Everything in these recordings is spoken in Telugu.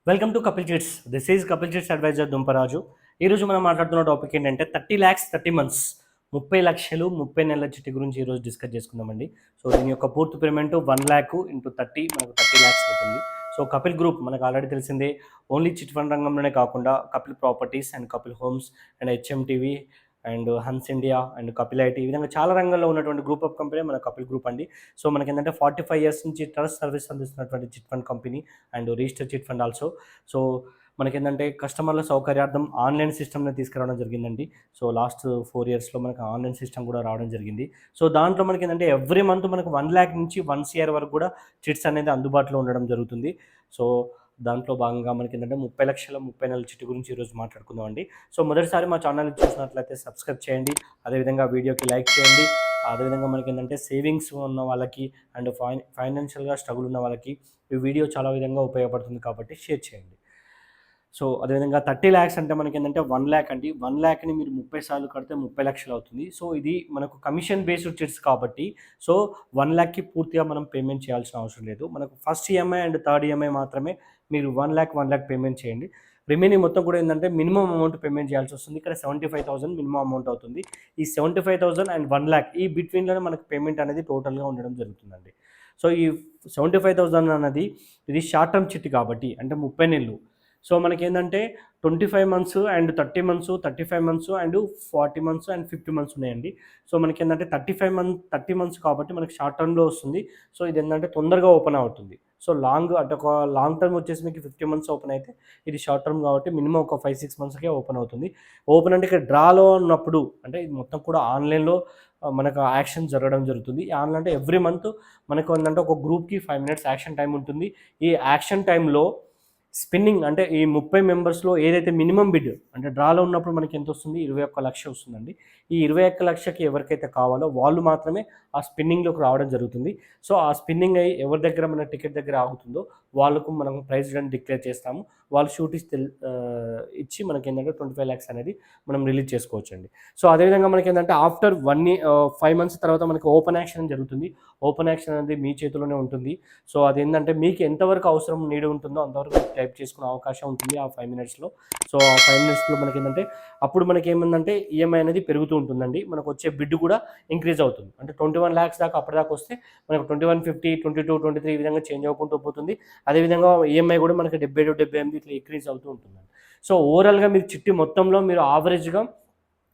Welcome to Kapil chits. This is Kapil chits advisor Dumparaju. ఈరోజు మనం మాట్లాడుతున్న టాపిక్ ఏంటంటే 30 lakhs 30 months, 30 లక్షలు 30 నెలల చిట్టి గురించి ఈరోజు డిస్కస్ చేసుకుందామండి. సో దీని యొక్క పూర్తి పేమెంట్ 1 lakh ఇంటూ 30 మనకు 30 lakhs అవుతుంది. సో కపిల్ గ్రూప్ మనకు ఆల్రెడీ తెలిసిందే, ఓన్లీ చిట్ ఫండ్ రంగంలోనే కాకుండా Kapil properties and Kapil homes and HMTV and Hans India and Kapil IT, ఈ విధంగా చాలా రంగంలో ఉన్నటువంటి గ్రూప్ ఆఫ్ కంపెనీ మన కపిల్ గ్రూప్ అండి. సో మనకి ఏంటంటే 45 years నుంచి ట్రస్ట్ సర్వీస్ అందిస్తున్నటువంటి chit fund company and register chit fund also. So మనకేంటంటే కస్టమర్ల సౌకర్యార్థం ఆన్లైన్ సిస్టమ్ని తీసుకురావడం జరిగిందండి. సో లాస్ట్ 4 yearsలో మనకు ఆన్లైన్ సిస్టమ్ కూడా రావడం జరిగింది. సో దాంట్లో మనకి ఏంటంటే ఎవ్రీ మంత్ మనకు 1 lakh నుంచి 1 crore వరకు కూడా చిట్స్ అనేది అందుబాటులో ఉండడం జరుగుతుంది. సో దాంట్లో భాగంగా మనకి ఏంటంటే 30 లక్షల 30 నెలల చిట్టు గురించి ఈరోజు మాట్లాడుకుందాం అండి. సో మొదటిసారి మా ఛానల్ చూసినట్లయితే సబ్స్క్రైబ్ చేయండి, అదేవిధంగా వీడియోకి లైక్ చేయండి. అదేవిధంగా మనకి ఏంటంటే సేవింగ్స్ ఉన్న వాళ్ళకి అండ్ ఫైనాన్షియల్గా స్ట్రగుల్ ఉన్న వాళ్ళకి ఈ వీడియో చాలా విధంగా ఉపయోగపడుతుంది కాబట్టి షేర్ చేయండి. సో అదేవిధంగా 30 lakhs అంటే మనకి ఏంటంటే 1 lakh అండి. 1 lakh మీరు 30 సార్లు కడితే 30 లక్షలు అవుతుంది. సో ఇది మనకు కమిషన్ బేస్డ్ చిట్స్ కాబట్టి సో 1 lakh పూర్తిగా మనం పేమెంట్ చేయాల్సిన అవసరం లేదు. మనకు first EMI and third EMI మాత్రమే మీరు 1 lakh పేమెంట్ చేయండి. రిమైనింగ్ మొత్తం కూడా ఏంటంటే మినిమం అమౌంట్ పేమెంట్ చేయాల్సి వస్తుంది. ఇక్కడ 75,000 మినిమం అమౌంట్ అవుతుంది. ఈ 75,000 అండ్ 1 lakh ఈ బిట్వీన్లోనే మనకు పేమెంట్ అనేది టోటల్గా ఉండడం జరుగుతుందండి. సో ఈ 75,000 అన్నది ఇది షార్ట్ టర్మ్ చిట్ కాబట్టి అంటే 30 నెలలు. సో మనకేంటంటే 25 months and 30 months, 35 months and 40 months and 50 months ఉన్నాయండి. సో మనకేంటంటే 30 months కాబట్టి మనకి షార్ట్ టర్మ్లో వస్తుంది. సో ఇది ఏంటంటే తొందరగా ఓపెన్ అవుతుంది. సో లాంగ్ అంటే ఒక లాంగ్ టర్మ్ వచ్చేసి మీకు 50 months ఓపెన్ అయితే, ఇది షార్ట్ టర్మ్ కాబట్టి మినిమం ఒక 5-6 monthsకే ఓపెన్ అవుతుంది. ఓపెన్ అంటే ఇక్కడ డ్రాలో ఉన్నప్పుడు అంటే ఇది మొత్తం కూడా ఆన్లైన్లో మనకు యాక్షన్ జరగడం జరుగుతుంది. ఆన్లైన్ అంటే ఎవ్రీ మంత్ మనకు ఏంటంటే ఒక గ్రూప్కి 5 minutes యాక్షన్ టైం ఉంటుంది. ఈ యాక్షన్ టైంలో స్పిన్నింగ్ అంటే ఈ 30 మెంబర్స్లో ఏదైతే మినిమం బిడ్ అంటే డ్రాలో ఉన్నప్పుడు మనకి ఎంత వస్తుంది, 21 లక్ష వస్తుందండి. ఈ 21 లక్షకి ఎవరికైతే కావాలో వాళ్ళు మాత్రమే ఆ స్పిన్నింగ్లోకి రావడం జరుగుతుంది. సో ఆ స్పిన్నింగ్ అయ్యి ఎవరి దగ్గర మన టికెట్ దగ్గర ఆగుతుందో వాళ్ళకు మనం ప్రైజ్ అని డిక్లేర్ చేస్తాము. వాళ్ళు షూట్ ఇచ్చి మనకి ఏంటంటే 25 lakhs అనేది మనం రిలీజ్ చేసుకోవచ్చండి. సో అదేవిధంగా మనకి ఏంటంటే ఆఫ్టర్ 5 months తర్వాత మనకి ఓపెన్ యాక్షన్ జరుగుతుంది. ఓపెన్ యాక్షన్ అనేది మీ చేతిలోనే ఉంటుంది. సో అదేంటంటే మీకు ఎంతవరకు అవసరం నీడ్ ఉంటుందో అంతవరకు టైప్ చేసుకునే అవకాశం ఉంటుంది ఆ 5 minutesలో. సో ఆ 5 minutesలో మనకి ఏంటంటే అప్పుడు మనకి ఏమైందంటే ఈఎంఐ అనేది పెరుగుతూ ఉంటుందండి. మనకు వచ్చే బిడ్ కూడా ఇంక్రీజ్ అవుతుంది. అంటే 21 lakhs దాకా అప్పటిదాకా వస్తే మనకు 2150, 22, 23 ఈ విధంగా చేంజ్ అవ్వకుంటూ పోతుంది. అదేవిధంగా ఈఎంఐ కూడా మనకి 77, 78 ఇట్లా ఇంక్రీజ్ అవుతూ ఉంటుందండి. సో ఓవరాల్గా మీరు చిట్టి మొత్తంలో మీరు యావరేజ్గా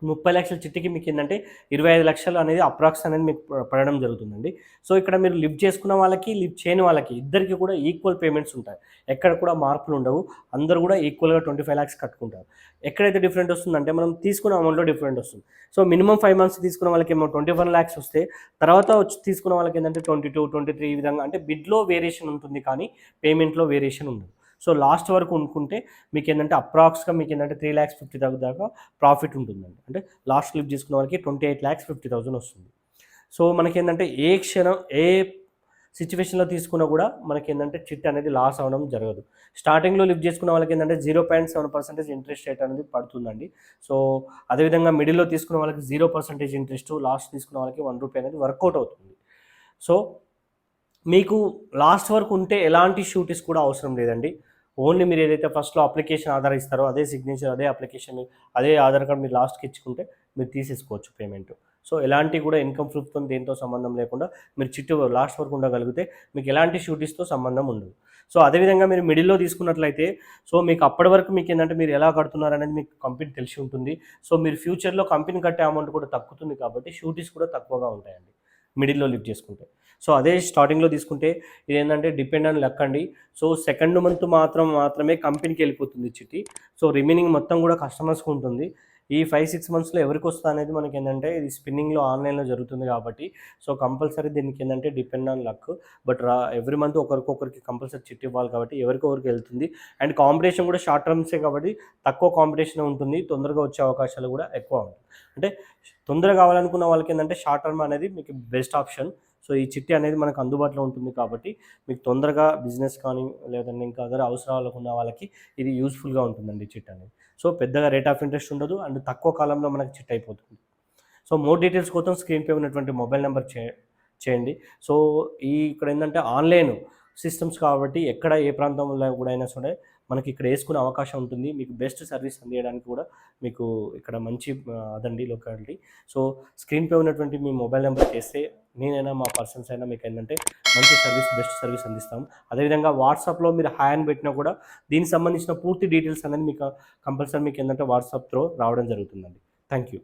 30 లక్షల చిట్టికి మీకు ఏంటంటే 25 లక్షలు అనేది అప్రాక్స్ అనేది మీకు పడడం జరుగుతుందండి. సో ఇక్కడ మీరు లిఫ్ట్ చేసుకున్న వాళ్ళకి, లిఫ్ట్ చేయని వాళ్ళకి ఇద్దరికి కూడా ఈక్వల్ పేమెంట్స్ ఉంటాయి. ఎక్కడ కూడా మార్పులు ఉండవు. అందరూ కూడా ఈక్వల్గా 25 lakhs కట్టుకుంటారు. ఎక్కడైతే డిఫరెంట్ వస్తుందంటే మనం తీసుకున్న అమౌంట్లో డిఫరెంట్ వస్తుంది. సో మినిమం 5 months తీసుకున్న వాళ్ళకి ఏమో 21 lakhs వస్తే, తర్వాత వచ్చి తీసుకున్న వాళ్ళకి ఏంటంటే 22, 23 ఈ విధంగా అంటే బిడ్లో వేరియేషన్ ఉంటుంది కానీ పేమెంట్లో వేరియేషన్ ఉండదు. సో లాస్ట్ వరకు అనుకుంటే మీకు ఏంటంటే అప్రాక్స్గా మీకు ఏంటంటే 3,50,000 దాకా ప్రాఫిట్ ఉంటుందండి. అంటే లాస్ట్ లిఫ్ట్ చేసుకున్న వాళ్ళకి 28,50,000 వస్తుంది. సో మనకేంటంటే ఏ క్షణం ఏ సిచ్యువేషన్లో తీసుకున్నా కూడా మనకేంటంటే చిట్ అనేది లాస్ అవ్వడం జరగదు. స్టార్టింగ్లో లిఫ్ట్ చేసుకున్న వాళ్ళకి ఏంటంటే 0.7% ఇంట్రెస్ట్ రేట్ అనేది పడుతుందండి. సో అదేవిధంగా మిడిల్లో తీసుకున్న వాళ్ళకి 0% ఇంట్రెస్ట్, లాస్ట్ తీసుకున్న వాళ్ళకి ₹1 అనేది వర్కౌట్ అవుతుంది. సో మీకు లాస్ట్ వరకు ఉంటే ఎలాంటి షూరిటీస్ కూడా అవసరం లేదండి. ఓన్లీ మీరు ఏదైతే ఫస్ట్‌లో అప్లికేషన్ ఆధార్ ఇస్తారో అదే సిగ్నేచర్, అదే అప్లికేషన్, అదే ఆధార్ కార్డ్ మీరు లాస్ట్‌కి ఇచ్చుకుంటే మీరు తీసేసుకోవచ్చు పేమెంట్. సో ఎలాంటి కూడా ఇన్‌కమ్ ప్రూఫ్‌తో దేనితో సంబంధం లేకుండా మీరు చిట్టు లాస్ట్ వరకు ఉండగలిగితే మీకు ఎలాంటి షూరిటీస్‌తో సంబంధం ఉండదు. సో అదేవిధంగా మీరు మిడిల్‌లో తీసుకున్నట్లయితే సో మీకు అప్పటి వరకు మీకు ఏంటంటే మీరు ఎలా కడుతున్నారనేది మీకు కంపెనీ తెలిసి ఉంటుంది. సో మీరు ఫ్యూచర్‌లో కంపెనీ కట్టే అమౌంట్ కూడా తగ్గుతుంది కాబట్టి షూరిటీస్ కూడా తక్కువగా ఉంటాయండి మిడిల్‌లో లిఫ్ట్ చేసుకుంటే. సో అదే స్టార్టింగ్‌లో తీసుకుంటే ఇదేంటంటే డిపెండ్ ఆన్ లక్ అండి. సో సెకండ్ మంత్ మాత్రమే కంపెనీకి వెళ్ళిపోతుంది చిట్టి. సో రిమైనింగ్ మొత్తం కూడా కస్టమర్స్‌కి ఉంటుంది. ఈ 5-6 monthsలో ఎవరికొస్తది అనేది మనకేంటంటే ఇది స్పిన్నింగ్‌లో ఆన్లైన్‌లో జరుగుతుంది కాబట్టి సో కంపల్సరీ దీనికి ఏంటంటే depend on luck. But every month ఒకరికొకరికి కంపల్సరీ చిట్ ఇవ్వాలి కాబట్టి ఎవరికొకరికి వెళ్తుంది. అండ్ కాంపిటీషన్ కూడా షార్ట్ టర్మ్సే కాబట్టి తక్కువ కాంపిటీషన్ ఉంటుంది. తొందరగా వచ్చే అవకాశాలు కూడా ఎక్కువ ఉంటాయి. అంటే తొందరగా కావాలనుకున్న వాళ్ళకి ఏంటంటే షార్ట్ టర్మ్ అనేది మీకు బెస్ట్ ఆప్షన్. సో ఈ చిట్టి అనేది మనకు అందుబాటులో ఉంటుంది కాబట్టి మీకు తొందరగా బిజినెస్ కానీ లేదంటే ఇంకా అదర్ అవసరాలకు ఉన్న వాళ్ళకి ఇది యూజ్ఫుల్గా ఉంటుందండి చిట్ అనేది. సో పెద్దగా రేట్ ఆఫ్ ఇంట్రెస్ట్ ఉండదు అండ్ తక్కువ కాలంలో మనకి చిట్ అయిపోతుంది. సో మోర్ డీటెయిల్స్ కోసం స్క్రీన్పై ఉన్నటువంటి మొబైల్ నెంబర్ చేయండి. సో ఇక్కడ ఏంటంటే ఆన్లైన్ సిస్టమ్స్ కాబట్టి ఎక్కడ ఏ ప్రాంతంలో కూడా అయినా సరే మనకి ఇక్కడ వేసుకునే అవకాశం ఉంటుంది. మీకు బెస్ట్ సర్వీస్ అందియడానికి కూడా మీకు ఇక్కడ మంచి అదండి లొకాలిటీ. సో స్క్రీన్‌పై ఉన్నటువంటి మీ మొబైల్ నెంబర్ చేస్తే నేనైనా మా పర్సన్స్ అయినా మీకు ఏంటంటే మంచి సర్వీస్, బెస్ట్ సర్వీస్ అందిస్తాం. అదేవిధంగా వాట్సాప్‌లో మీరు హాయ్ అని పెట్టినా కూడా దీనికి సంబంధించిన పూర్తి డీటెయిల్స్ అనేది మీకు కంపల్సరీ మీకు ఏంటంటే వాట్సాప్ త్రూ రావడం జరుగుతుందండి. Thank you.